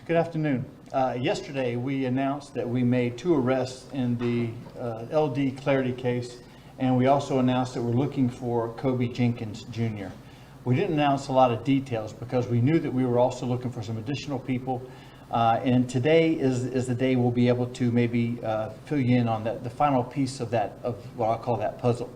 Good afternoon. Yesterday we announced that we made 2 arrests in the L.D. Clardy case, and we also announced that we're looking for Kobe Jenkins Jr. We didn't announce a lot of details because we knew that we were also looking for some additional people, and today is the day we'll be able to maybe fill you in on the final piece of what I'll call that puzzle.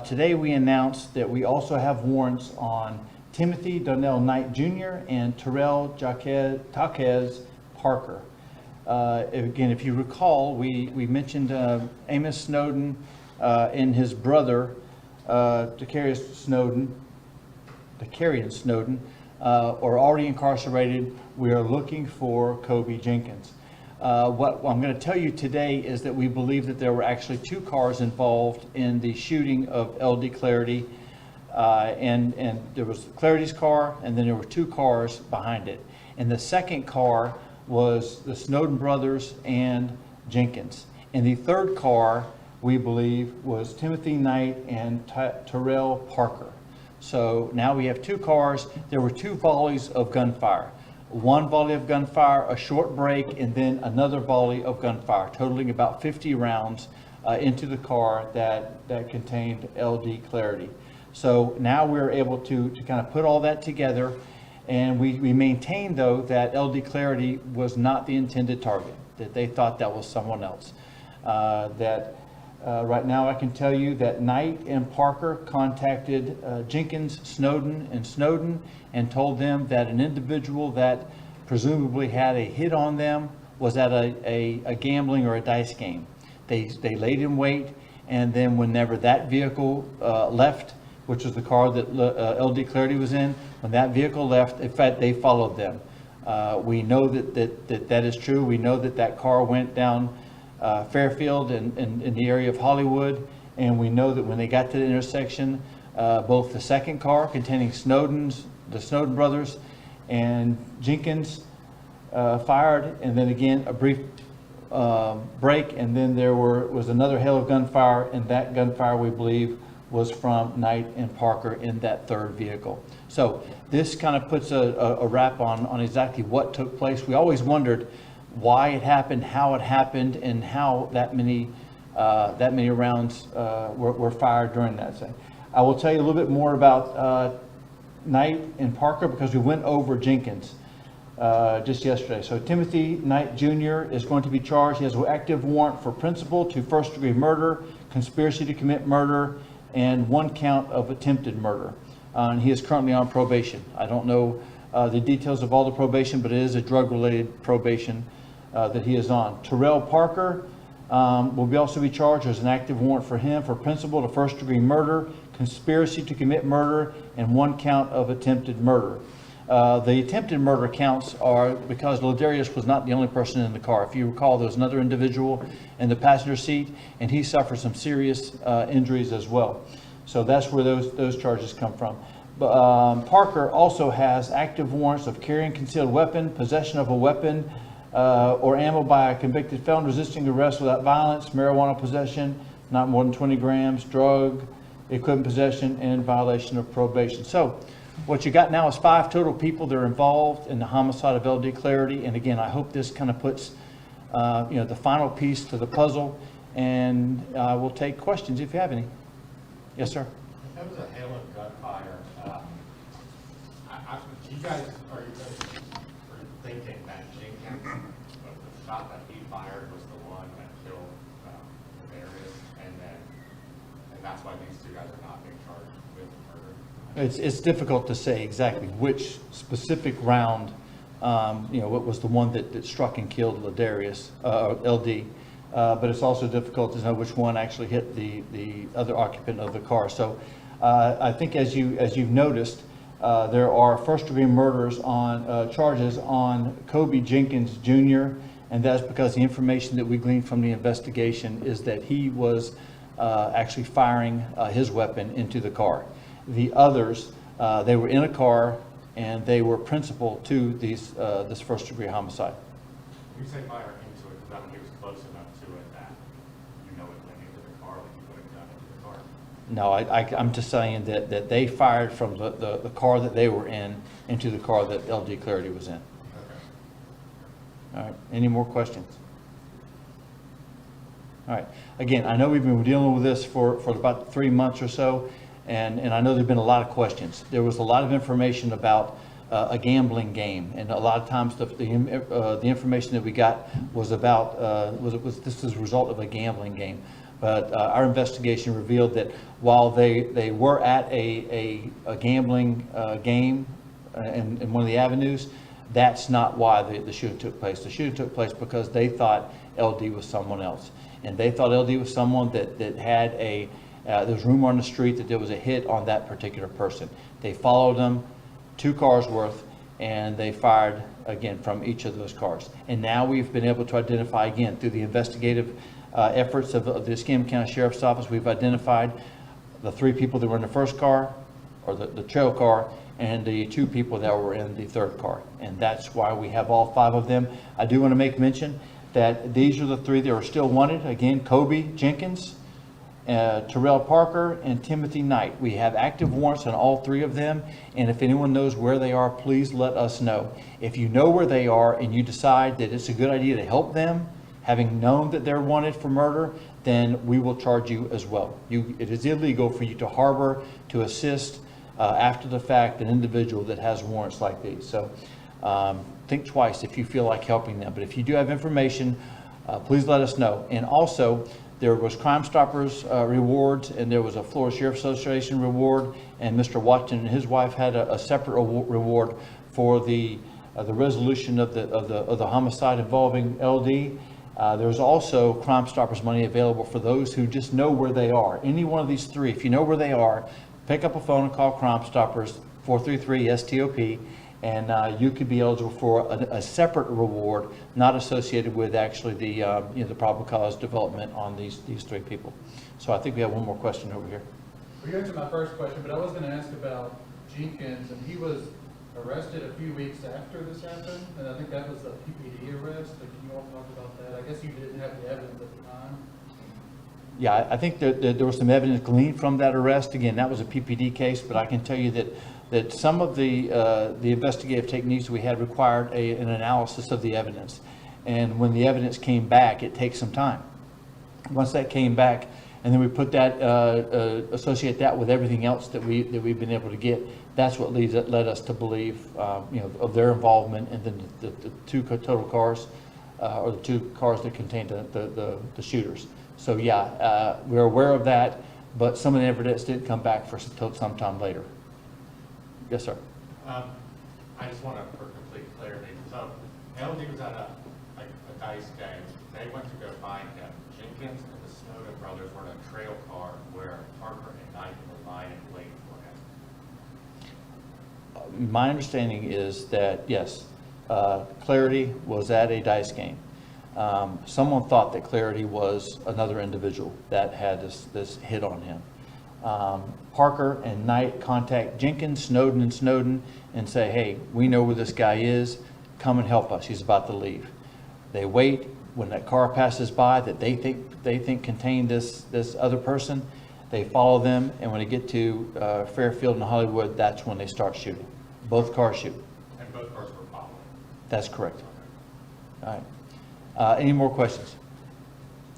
Today we announced that we also have warrants on Timothy Donnell Knight Jr. and Terrell Jaquez Parker. Again, if you recall, we mentioned Amos Snowden and his brother, Dacarian Snowden, are already incarcerated. We are looking for Kobe Jenkins. What I'm going to tell you today is that we believe that there were actually 2 cars involved in the shooting of L.D. Clardy. And there was Clarity's car, and then there were 2 cars behind it. And the second car was the Snowden brothers and Jenkins. And the third car, we believe, was Timothy Knight and Terrell Parker. So now we have 2 cars. There were 2 volleys of gunfire. 1 volley of gunfire, a short break, and then another volley of gunfire, totaling about 50 rounds into the car that contained L.D. Clardy. So now we're able to kind of put all that together, and we maintain, though, that L.D. Clardy was not the intended target, that they thought that was someone else. Right now I can tell you that Knight and Parker contacted Jenkins, Snowden, and told them that an individual that presumably had a hit on them was at a gambling or a dice game. They laid in wait, and then whenever that vehicle left, which was the car that L.D. Clardy was in, when that vehicle left, in fact, they followed them. We know that is true. We know that car went down Fairfield and in the area of Hollywood, and we know that when they got to the intersection, both the second car containing the Snowden brothers and Jenkins fired, and then again a brief break, and then there was another hail of gunfire, and that gunfire, we believe, was from Knight and Parker in that third vehicle. So this kind of puts a wrap on exactly what took place. We always wondered why it happened, how it happened, and how that many rounds were fired during that thing. I will tell you a little bit more about Knight and Parker because we went over Jenkins just yesterday. So Timothy Knight Jr. is going to be charged. He has an active warrant for principal to first-degree murder, conspiracy to commit murder, and 1 count of attempted murder. And he is currently on probation. I don't know the details of all the probation, but it is a drug-related probation that he is on. Terrell Parker will also be charged. There's an active warrant for him for principal to first-degree murder, conspiracy to commit murder, and 1 count of attempted murder. The attempted murder counts are because Ladarius was not the only person in the car. If you recall, there was another individual in the passenger seat, and he suffered some serious injuries as well. So that's where those charges come from. Parker also has active warrants of carrying concealed weapon, possession of a weapon or ammo by a convicted felon, resisting arrest without violence, marijuana possession, not more than 20 grams, drug, equipment possession, and violation of probation. So what you got now is 5 total people that are involved in the homicide of L.D. Clardy. And again, I hope this kind of puts the final piece to the puzzle, and we'll take questions if you have any. Yes, sir. That was a hail of gunfire. You guys are thinking that Jenkins, the shot that he fired was the one that killed Ladarius, and that's why these 2 guys are not being charged with murder? It's difficult to say exactly which specific round, what was the one that struck and killed Ladarius, LD. But it's also difficult to know which one actually hit the other occupant of the car. So I think as you've noticed, there are first-degree murders on charges on Kobe Jenkins Jr., and that's because the information that we gleaned from the investigation is that he was actually firing his weapon into the car. The others, they were in a car, and they were principal to this first-degree homicide. You say fire into it, because that when he was close enough to it that it went into the car, like you put a gun into the car? No, I'm just saying that they fired from the car that they were in into the car that L.D. Clardy was in. Okay. All right, any more questions? All right, again, I know we've been dealing with this for about 3 months or so, and I know there've been a lot of questions. There was a lot of information about a gambling game, and a lot of times the information that we got was about, this is a result of a gambling game. But our investigation revealed that while they were at a gambling game in one of the avenues, that's not why the shooting took place. The shooting took place because they thought LD was someone else. And they thought LD was someone that had there was rumor on the street that there was a hit on that particular person. They followed them 2 cars worth, and they fired again from each of those cars. And now we've been able to identify again through the investigative efforts of the Escambia County Sheriff's Office. We've identified the 3 people that were in the first car, or the trail car, and the 2 people that were in the third car. And that's why we have all 5 of them. I do want to make mention that these are the 3 that are still wanted. Again, Kobe Jenkins, Terrell Parker, and Timothy Knight. We have active warrants on all 3 of them, and if anyone knows where they are, please let us know. If you know where they are and you decide that it's a good idea to help them, having known that they're wanted for murder, then we will charge you as well. It is illegal for you to harbor, to assist after the fact an individual that has warrants like these. So think twice if you feel like helping them. But if you do have information, please let us know. And also, there was Crime Stoppers rewards, and there was a Florida Sheriff's Association reward, and Mr. Watson and his wife had a separate reward for the resolution of the homicide involving LD. There's also Crime Stoppers money available for those who just know where they are. Any one of these 3, if you know where they are, pick up a phone and call Crime Stoppers, 433-STOP, and you could be eligible for a separate reward, not associated with actually the the probable cause development on these 3 people. So I think we have one more question over here. Well, you answered my first question, but I was going to ask about Jenkins, and he was arrested a few weeks after this happened, and I think that was a PPD arrest. Can you all talk about that? I guess you didn't have the evidence at the time. Yeah, I think that there was some evidence gleaned from that arrest. Again, that was a PPD case, but I can tell you that some of the investigative techniques we had required an analysis of the evidence. And when the evidence came back, it takes some time. Once that came back, and then we put that, associate that with everything else that we've been able to get, that's what led us to believe, of their involvement, and then the 2 total cars, or the 2 cars that contained the shooters. So yeah, we're aware of that, but some of the evidence didn't come back for some time later. Yes, sir. I just want to, for complete clarity, so LD was at a dice game. They went to go find him. Jenkins and the Snowden brothers were in a trail car where Parker and Knight were lying in wait for him. My understanding is that, yes, Clardy was at a dice game. Someone thought that Clardy was another individual that had this hit on him. Parker and Knight contact Jenkins, Snowden, and say, hey, we know where this guy is. Come and help us. He's about to leave. They wait. When that car passes by that they think contained this other person, they follow them, and when they get to Fairfield and Hollywood, that's when they start shooting. Both cars shoot. And both cars were following. That's correct. All right. Any more questions?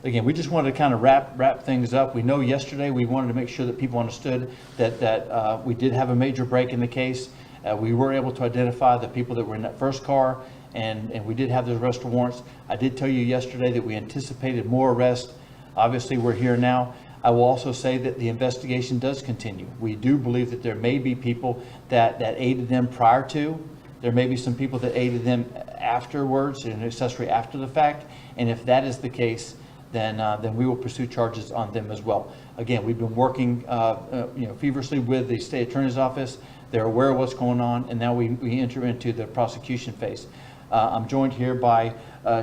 Again, we just wanted to kind of wrap things up. We know yesterday we wanted to make sure that people understood that we did have a major break in the case. We were able to identify the people that were in that first car, and we did have those arrest warrants. I did tell you yesterday that we anticipated more arrests. Obviously, we're here now. I will also say that the investigation does continue. We do believe that there may be people that aided them prior to. There may be some people that aided them afterwards, an accessory after the fact. And if that is the case, then we will pursue charges on them as well. Again, we've been working feverishly with the state attorney's office. They're aware of what's going on, and now we enter into the prosecution phase. I'm joined here by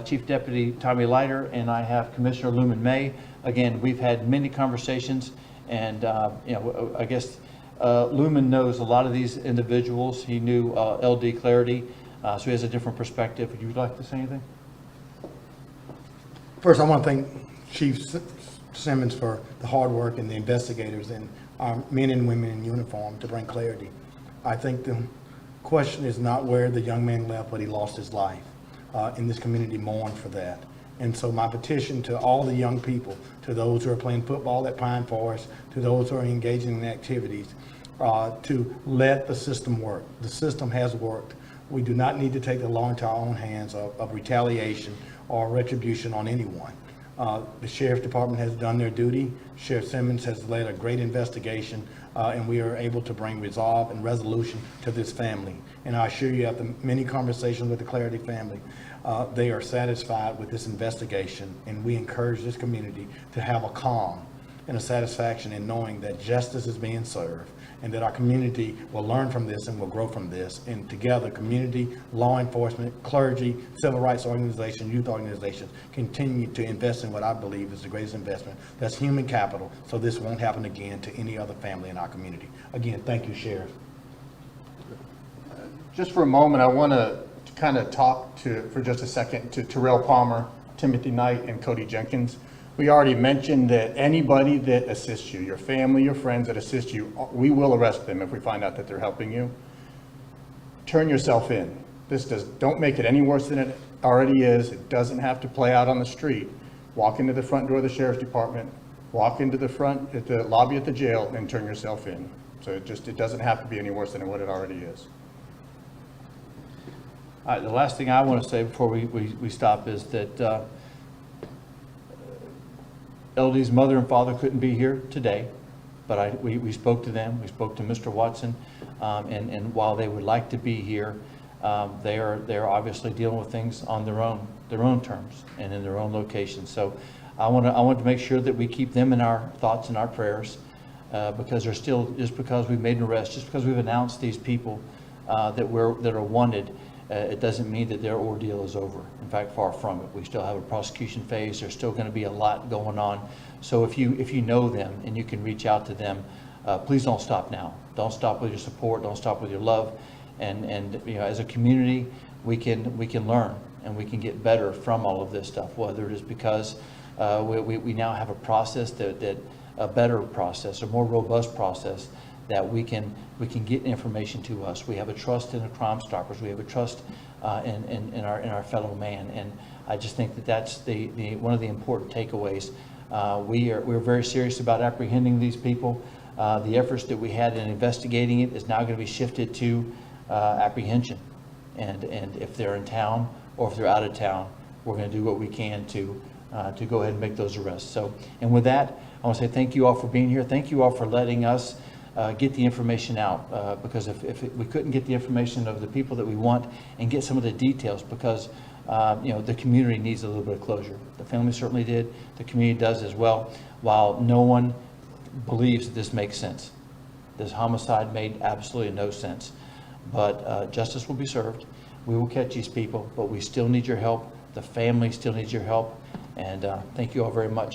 Chief Deputy Tommy Leiter, and I have Commissioner Lumen May. Again, we've had many conversations, and I guess Lumen knows a lot of these individuals. He knew LD Clardy, so he has a different perspective. Would you like to say anything? First, I want to thank Chief Simmons for the hard work and the investigators and our men and women in uniform to bring clarity. I think the question is not where the young man left, but he lost his life. in this community mourn for that. And so my petition to all the young people, to those who are playing football at Pine Forest, to those who are engaging in activities, to let the system work. The system has worked. We do not need to take the law into our own hands of retaliation or retribution on anyone. The Sheriff's Department has done their duty. Sheriff Simmons has led a great investigation, and we are able to bring resolve and resolution to this family. And I assure you, after many conversations with the Clardy family, they are satisfied with this investigation, and we encourage this community to have a calm and a satisfaction in knowing that justice is being served, and that our community will learn from this and will grow from this. And together, community, law enforcement, clergy, civil rights organizations, youth organizations, continue to invest in what I believe is the greatest investment. That's human capital, so this won't happen again to any other family in our community. Again, thank you, Sheriff. Just for a moment, I want to kind of talk for just a second to Terrell Palmer, Timothy Knight, and Cody Jenkins. We already mentioned that anybody that assists you, your family, your friends that assist you, we will arrest them if we find out that they're helping you. Turn yourself in. Don't make it any worse than it already is. It doesn't have to play out on the street. Walk into the front door of the Sheriff's Department, walk into the lobby at the jail, and turn yourself in. So it doesn't have to be any worse than what it already is. All right, the last thing I want to say before we stop is that LD's mother and father couldn't be here today, but we spoke to them. We spoke to Mr. Watson, and while they would like to be here, they're obviously dealing with things on their own terms and in their own locations. So I want to make sure that we keep them in our thoughts and our prayers, because they're still, just because we've made an arrest, just because we've announced these people that are wanted, it doesn't mean that their ordeal is over. In fact, far from it. We still have a prosecution phase. There's still going to be a lot going on. So if you know them and you can reach out to them, please don't stop now. Don't stop with your support. Don't stop with your love. And you know, as a community, we can learn and we can get better from all of this stuff. Whether it is because we now have a process that a better process, a more robust process, that we can get information to us. We have a trust in the Crime Stoppers. We have a trust in our fellow man, and I just think that that's the one of the important takeaways. We're very serious about apprehending these people. The efforts that we had in investigating it is now going to be shifted to apprehension, and if they're in town or if they're out of town, we're going to do what we can to go ahead and make those arrests. So, and with that, I want to say thank you all for being here. Thank you all for letting us get the information out, because if we couldn't get the information of the people that we want and get some of the details, because you know, the community needs a little bit of closure. The family certainly did. The community does as well. While no one believes that this makes sense, this homicide made absolutely no sense. But justice will be served. We will catch these people, but we still need your help. The family still needs your help. And thank you all very much.